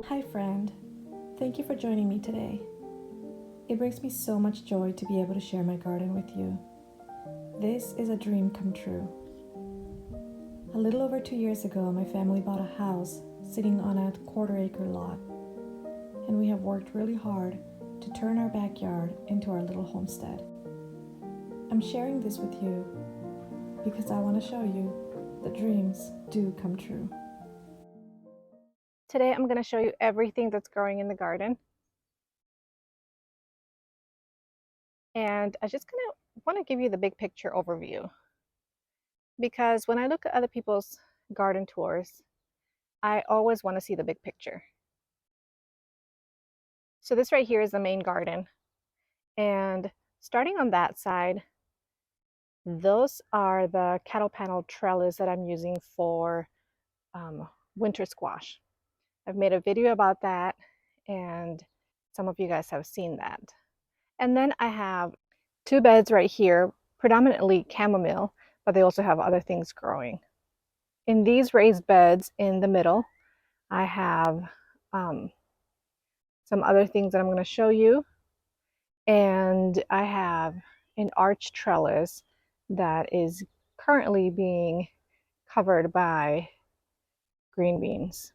Hi friend, thank you for joining me today. It brings me so much joy to be able to share my garden with you. This is a dream come true. A little over 2 years ago, my family bought a house sitting on a quarter-acre lot, and we have worked really hard to turn our backyard into our little homestead. I'm sharing this with you because I want to show you that dreams do come true. Today I'm going to show you everything that's growing in the garden. And I just kind of want to give you the big picture overview. Because when I look at other people's garden tours, I always want to see the big picture. So this right here is the main garden. And starting on that side, those are the cattle panel trellis that I'm using for winter squash. I've made a video about that, and some of you guys have seen that. And then I have 2 beds right here, predominantly chamomile, but they also have other things growing. In these raised beds in the middle, I have some other things that I'm going to show you. And I have an arch trellis that is currently being covered by green beans.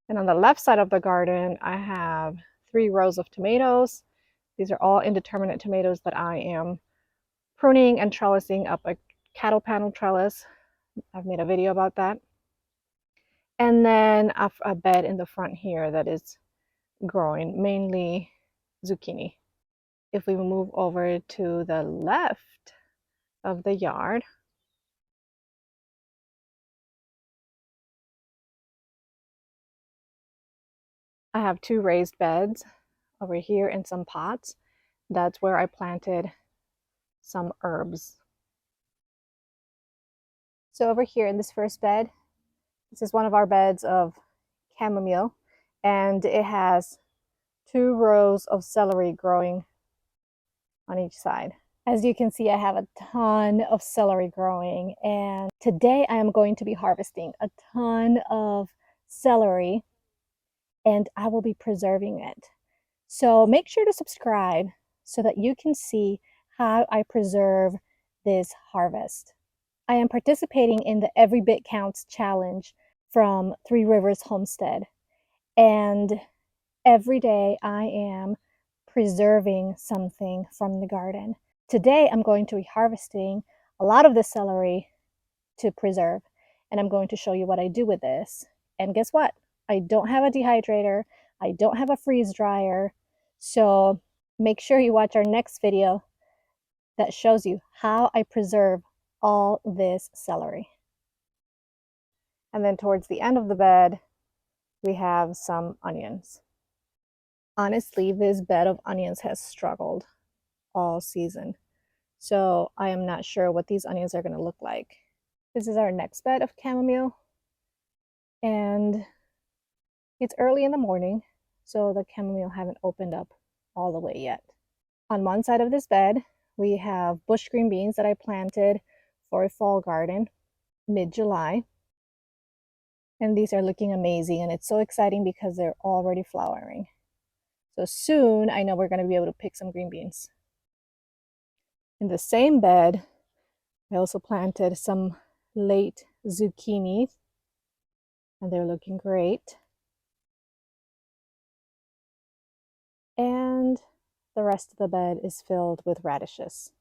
And on the left side of the garden, I have 3 rows of tomatoes. These are all indeterminate tomatoes that I am pruning and trellising up a cattle panel trellis. I've made a video about that. And then a bed in the front here that is growing, mainly zucchini. If we move over to the left of the yard, I have 2 raised beds over here in some pots. That's where I planted some herbs. So over here in this first bed, this is one of our beds of chamomile, and it has 2 rows of celery growing on each side. As you can see, I have a ton of celery growing, and today I am going to be harvesting a ton of celery, and I will be preserving it. So make sure to subscribe so that you can see how I preserve this harvest. I am participating in the Every Bit Counts challenge from Three Rivers Homestead, and every day I am preserving something from the garden. Today I'm going to be harvesting a lot of the celery to preserve, and I'm going to show you what I do with this. And guess what? I don't have a dehydrator, I don't have a freeze dryer, so make sure you watch our next video that shows you how I preserve all this celery. And then towards the end of the bed, we have some onions. Honestly, this bed of onions has struggled all season, so I am not sure what these onions are going to look like. This is our next bed of chamomile, and it's early in the morning, so the chamomile haven't opened up all the way yet. On one side of this bed, we have bush green beans that I planted for a fall garden mid-July. And these are looking amazing, and it's so exciting because they're already flowering. So soon, I know we're going to be able to pick some green beans. In the same bed, I also planted some late zucchini, and they're looking great. And the rest of the bed is filled with radishes.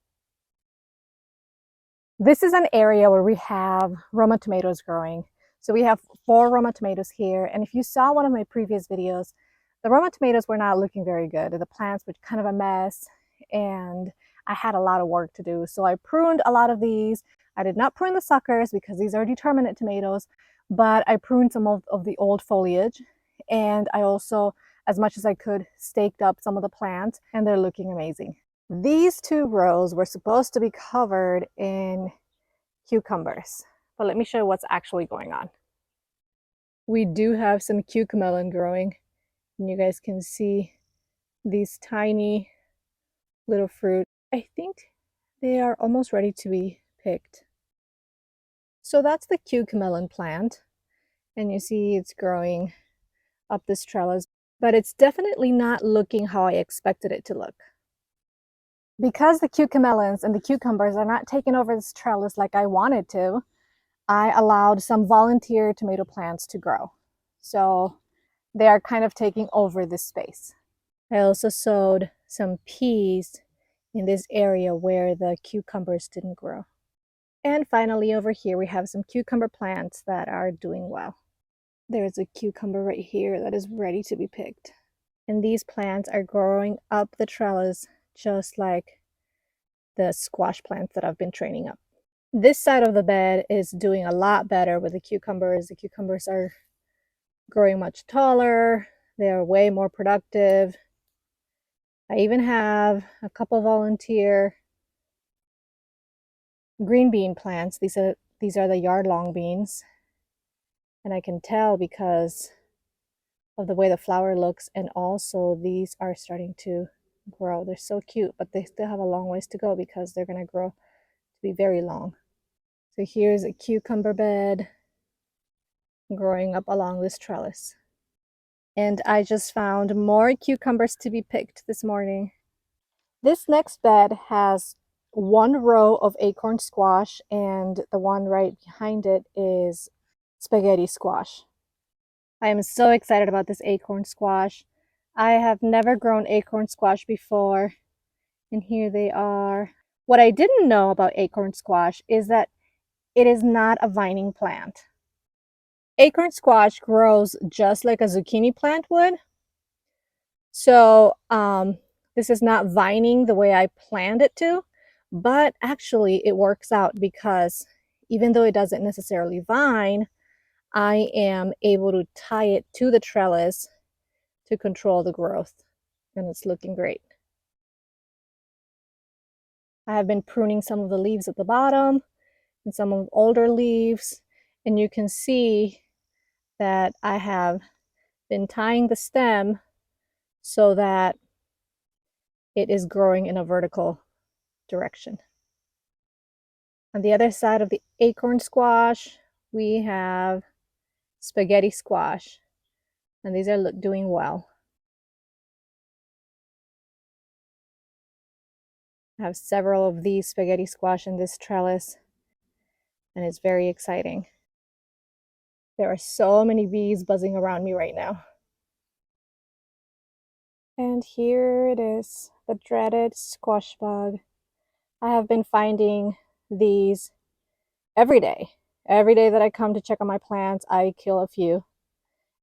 This is an area where we have Roma tomatoes growing. So we have 4 Roma tomatoes here, and if you saw one of my previous videos, the Roma tomatoes were not looking very good. The plants were kind of a mess, and I had a lot of work to do. So I pruned a lot of these. I did not prune the suckers because these are determinate tomatoes, but I pruned some of the old foliage, and I also, as much as I could, staked up some of the plants, and they're looking amazing. These 2 rows were supposed to be covered in cucumbers, but let me show you what's actually going on. We do have some cucamelon growing, and you guys can see these tiny little fruit. I think they are almost ready to be picked. So that's the cucamelon plant, and you see it's growing up this trellis, but it's definitely not looking how I expected it to look. Because the cucamelons and the cucumbers are not taking over this trellis like I wanted to, I allowed some volunteer tomato plants to grow. So they are kind of taking over this space. I also sowed some peas in this area where the cucumbers didn't grow. And finally over here we have some cucumber plants that are doing well. There's a cucumber right here that is ready to be picked. And these plants are growing up the trellis just like the squash plants that I've been training up. This side of the bed is doing a lot better with the cucumbers. The cucumbers are growing much taller. They are way more productive. I even have a couple volunteer green bean plants. These are the yard-long beans. And I can tell because of the way the flower looks, and also these are starting to grow. They're so cute, but they still have a long ways to go because they're going to grow to be very long. So here's a cucumber bed growing up along this trellis. And I just found more cucumbers to be picked this morning. This next bed has one row of acorn squash, and the one right behind it is spaghetti squash. I am so excited about this acorn squash. I have never grown acorn squash before, and here they are. What I didn't know about acorn squash is that it is not a vining plant. Acorn squash grows just like a zucchini plant would. So this is not vining the way I planned it to, but actually it works out because even though it doesn't necessarily vine, I am able to tie it to the trellis to control the growth, and it's looking great. I have been pruning some of the leaves at the bottom and some of the older leaves, and you can see that I have been tying the stem so that it is growing in a vertical direction. On the other side of the acorn squash, we have spaghetti squash, and these are doing well. I have several of these spaghetti squash in this trellis, and it's very exciting. There are so many bees buzzing around me right now. And here it is, the dreaded squash bug. I have been finding these every day. Every day that I come to check on my plants, I kill a few.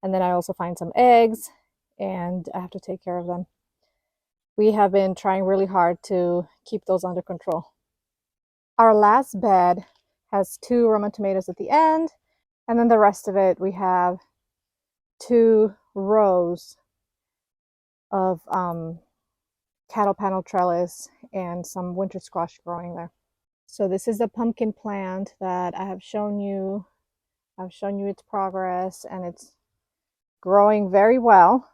And then I also find some eggs, and I have to take care of them. We have been trying really hard to keep those under control. Our last bed has 2 Roma tomatoes at the end, and then the rest of it we have 2 rows of cattle panel trellis and some winter squash growing there. So this is the pumpkin plant that I have shown you. I've shown you its progress, and it's growing very well.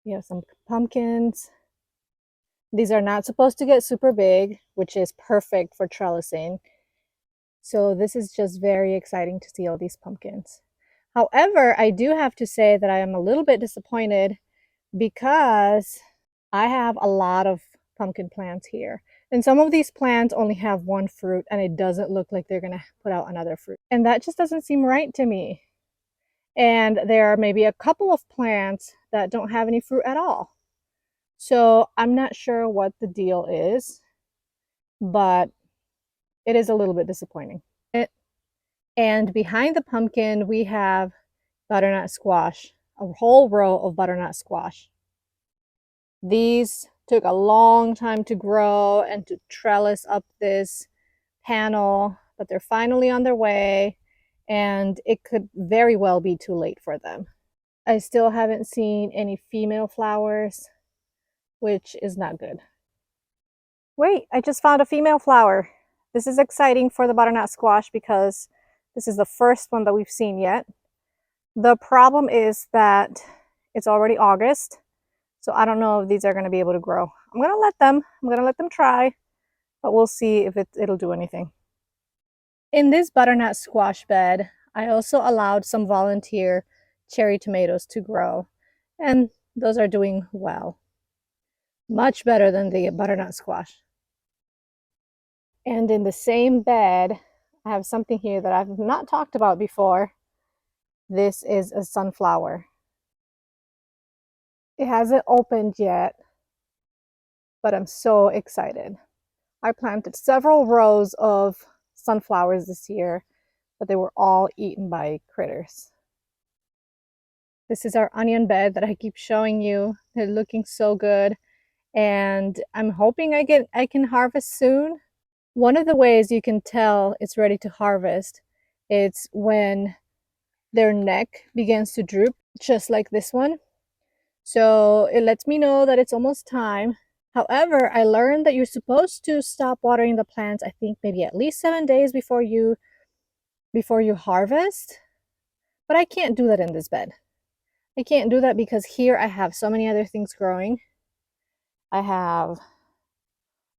We have some pumpkins. These are not supposed to get super big, which is perfect for trellising. So this is just very exciting to see all these pumpkins. However, I do have to say that I am a little bit disappointed because I have a lot of pumpkin plants here. And some of these plants only have 1 fruit, and it doesn't look like they're gonna put out another fruit. And that just doesn't seem right to me. And there are maybe a couple of plants that don't have any fruit at all. So I'm not sure what the deal is, but it is a little bit disappointing. And behind the pumpkin, we have butternut squash, a whole row of butternut squash. These took a long time to grow and to trellis up this panel, but they're finally on their way, and it could very well be too late for them. I still haven't seen any female flowers, which is not good. Wait, I just found a female flower. This is exciting for the butternut squash because this is the first one that we've seen yet. The problem is that it's already August, so I don't know if these are going to be able to grow. I'm going to let them try, but we'll see if it'll do anything. In this butternut squash bed, I also allowed some volunteer cherry tomatoes to grow, and those are doing well. Much better than the butternut squash. And in the same bed, I have something here that I've not talked about before. This is a sunflower. It hasn't opened yet, but I'm so excited. I planted several rows of sunflowers this year, but they were all eaten by critters. This is our onion bed that I keep showing you. They're looking so good, and I'm hoping I can harvest soon. One of the ways you can tell it's ready to harvest, it's when their neck begins to droop, just like this one. So it lets me know that it's almost time. However, I learned that you're supposed to stop watering the plants, I think maybe at least 7 days before you harvest. But I can't do that in this bed. I can't do that because here I have so many other things growing. I have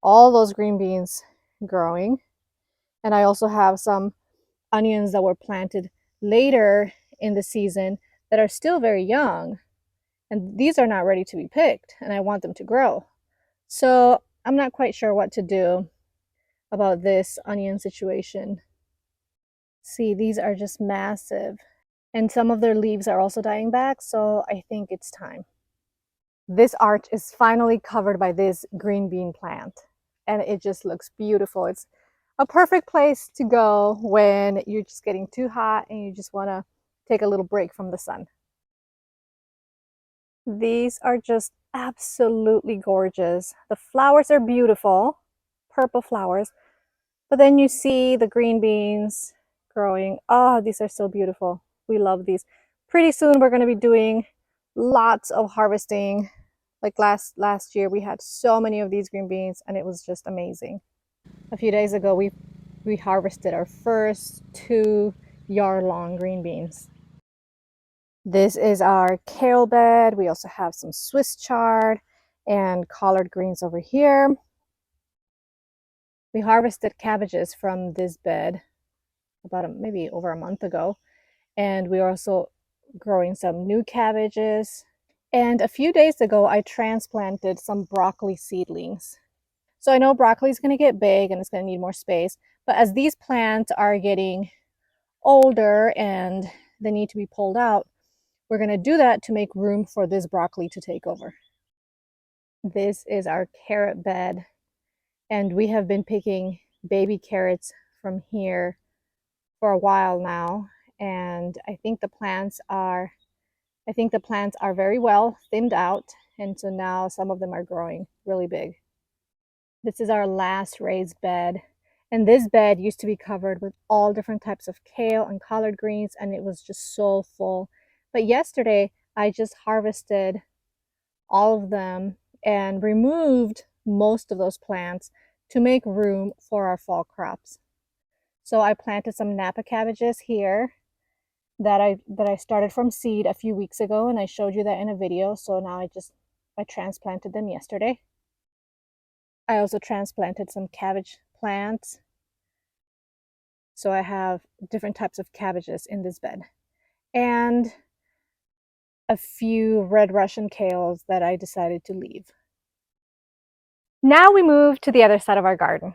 all those green beans growing, and I also have some onions that were planted later in the season that are still very young, and these are not ready to be picked, and I want them to grow. So I'm not quite sure what to do about this onion situation. See, these are just massive, and some of their leaves are also dying back, so I think it's time. This arch is finally covered by this green bean plant, and it just looks beautiful. It's a perfect place to go when you're just getting too hot and you just want to take a little break from the sun. These are just absolutely gorgeous. The flowers are beautiful, purple flowers, but then you see the green beans growing. Oh, these are so beautiful. We love these. Pretty soon we're going to be doing lots of harvesting. Like last year we had so many of these green beans and it was just amazing. A few days ago we harvested our first 2-yard long green beans. This is our kale bed. We also have some Swiss chard and collard greens over here. We harvested cabbages from this bed about maybe over a month ago, and we are also growing some new cabbages. And a few days ago I transplanted some broccoli seedlings. So I know broccoli is going to get big and it's going to need more space, but as these plants are getting older and they need to be pulled out, we're going to do that to make room for this broccoli to take over. This is our carrot bed, and we have been picking baby carrots from here for a while now, and I think the plants are very well thinned out, and so now some of them are growing really big. This is our last raised bed, and this bed used to be covered with all different types of kale and collard greens, and it was just so full. But yesterday I just harvested all of them and removed most of those plants to make room for our fall crops. So I planted some Napa cabbages here that I started from seed a few weeks ago, and I showed you that in a video. So now I transplanted them yesterday. I also transplanted some cabbage plants. So I have different types of cabbages in this bed. And a few red Russian kales that I decided to leave. Now we move to the other side of our garden.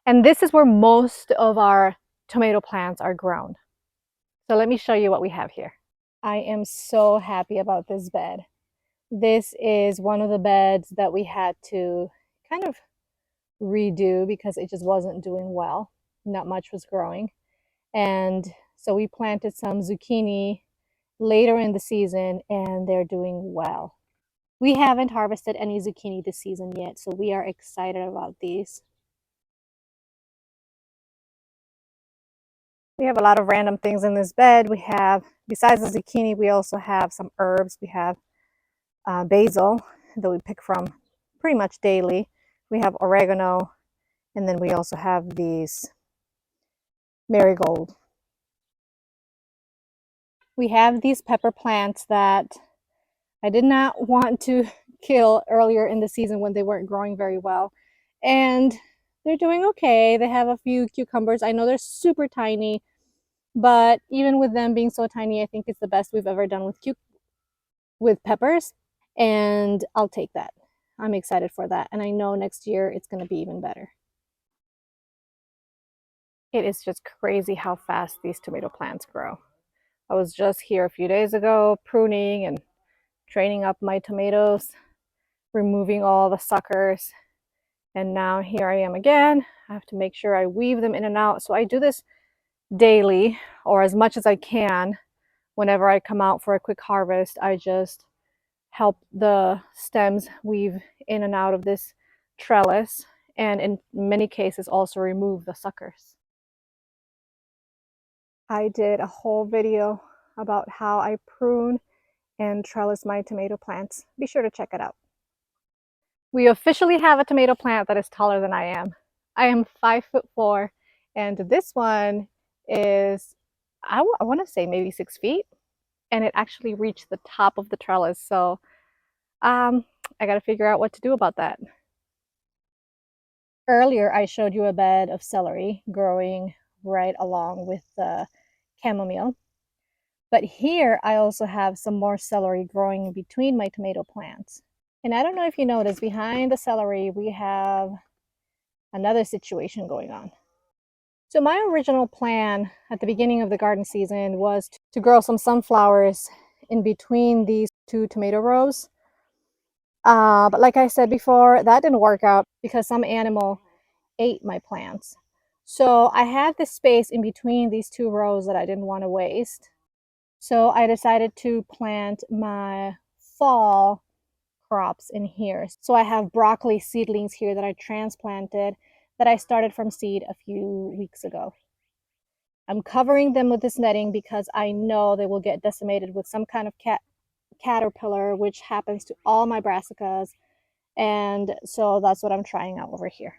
And this is where most of our tomato plants are grown. So let me show you what we have here. I am so happy about this bed. This is one of the beds that we had to kind of redo because it just wasn't doing well. Not much was growing. And so we planted some zucchini later in the season and they're doing well. We haven't harvested any zucchini this season yet, so we are excited about these. We have a lot of random things in this bed. We have, besides the zucchini, we also have some herbs. We have basil that we pick from pretty much daily. We have oregano, and then we also have these marigold. We have these pepper plants that I did not want to kill earlier in the season when they weren't growing very well. And They're doing okay. They have a few cucumbers. I know they're super tiny, but even with them being so tiny, I think it's the best we've ever done with peppers, and I'll take that. I'm excited for that, and I know next year it's going to be even better. It is just crazy how fast these tomato plants grow. I was just here a few days ago pruning and training up my tomatoes, removing all the suckers, and now here I am again. I have to make sure I weave them in and out. So I do this daily, or as much as I can. Whenever I come out for a quick harvest, I just help the stems weave in and out of this trellis, and in many cases also remove the suckers. I did a whole video about how I prune and trellis my tomato plants. Be sure to check it out. We officially have a tomato plant that is taller than I am. I am 5'4", and this one is, I want to say maybe 6 feet, and it actually reached the top of the trellis. So I got to figure out what to do about that. Earlier, I showed you a bed of celery growing right along with the chamomile. But here I also have some more celery growing between my tomato plants. And I don't know if you noticed, behind the celery, we have another situation going on. So my original plan at the beginning of the garden season was to grow some sunflowers in between these two tomato rows. But like I said before, that didn't work out because some animal ate my plants. So I had this space in between these two rows that I didn't want to waste. So I decided to plant my fall crops in here. So I have broccoli seedlings here that I transplanted that I started from seed a few weeks ago. I'm covering them with this netting because I know they will get decimated with some kind of caterpillar, which happens to all my brassicas. And so that's what I'm trying out over here.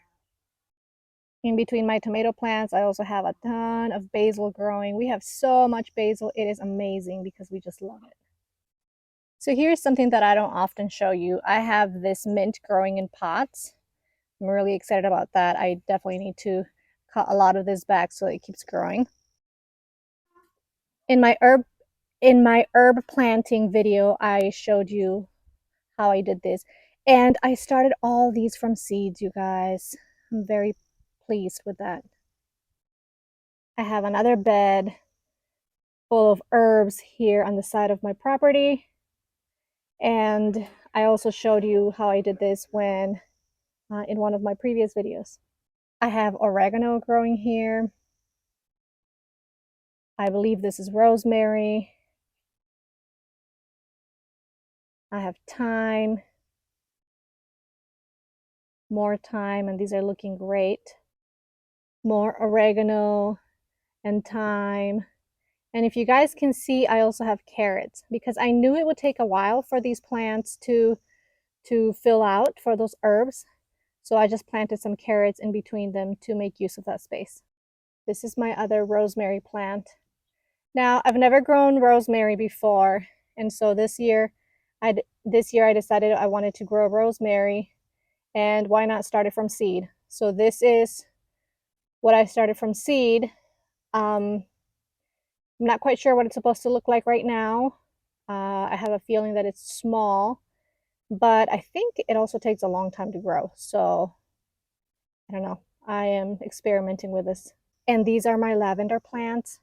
In between my tomato plants, I also have a ton of basil growing. We have so much basil. It is amazing because we just love it. So here's something that I don't often show you. I have this mint growing in pots. I'm really excited about that. I definitely need to cut a lot of this back so it keeps growing. In my herb planting video, I showed you how I did this. And I started all these from seeds, you guys. I'm very pleased with that. I have another bed full of herbs here on the side of my property. And I also showed you how I did this when in one of my previous videos. I have oregano growing here. I believe this is rosemary. I have thyme, more thyme, and these are looking great. More oregano and thyme. And if you guys can see, I also have carrots because I knew it would take a while for these plants to fill out for those herbs. So I just planted some carrots in between them to make use of that space. This is my other rosemary plant. Now, I've never grown rosemary before, and so this year I decided I wanted to grow rosemary, and why not start it from seed? So this is what I started from seed. I'm not quite sure what it's supposed to look like right now. I have a feeling that it's small, but I think it also takes a long time to grow. So I don't know. I am experimenting with this. And these are my lavender plants.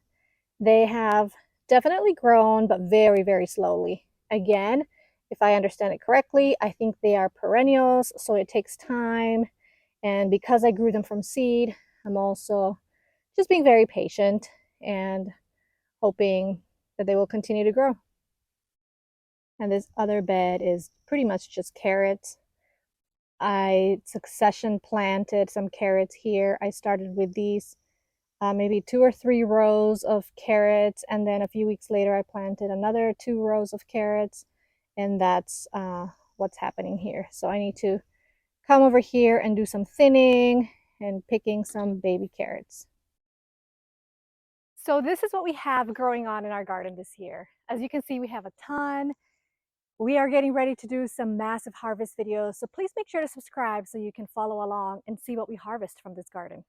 They have definitely grown, but very, very slowly. Again, if I understand it correctly, I think they are perennials, so it takes time. And because I grew them from seed, I'm also just being very patient and hoping that they will continue to grow. And this other bed is pretty much just carrots. I succession planted some carrots here. I started with these maybe 2 or 3 rows of carrots, and then a few weeks later I planted another 2 rows of carrots, and that's what's happening here. So I need to come over here and do some thinning and picking some baby carrots. So this is what we have growing on in our garden this year. As you can see, we have a ton. We are getting ready to do some massive harvest videos, so please make sure to subscribe so you can follow along and see what we harvest from this garden.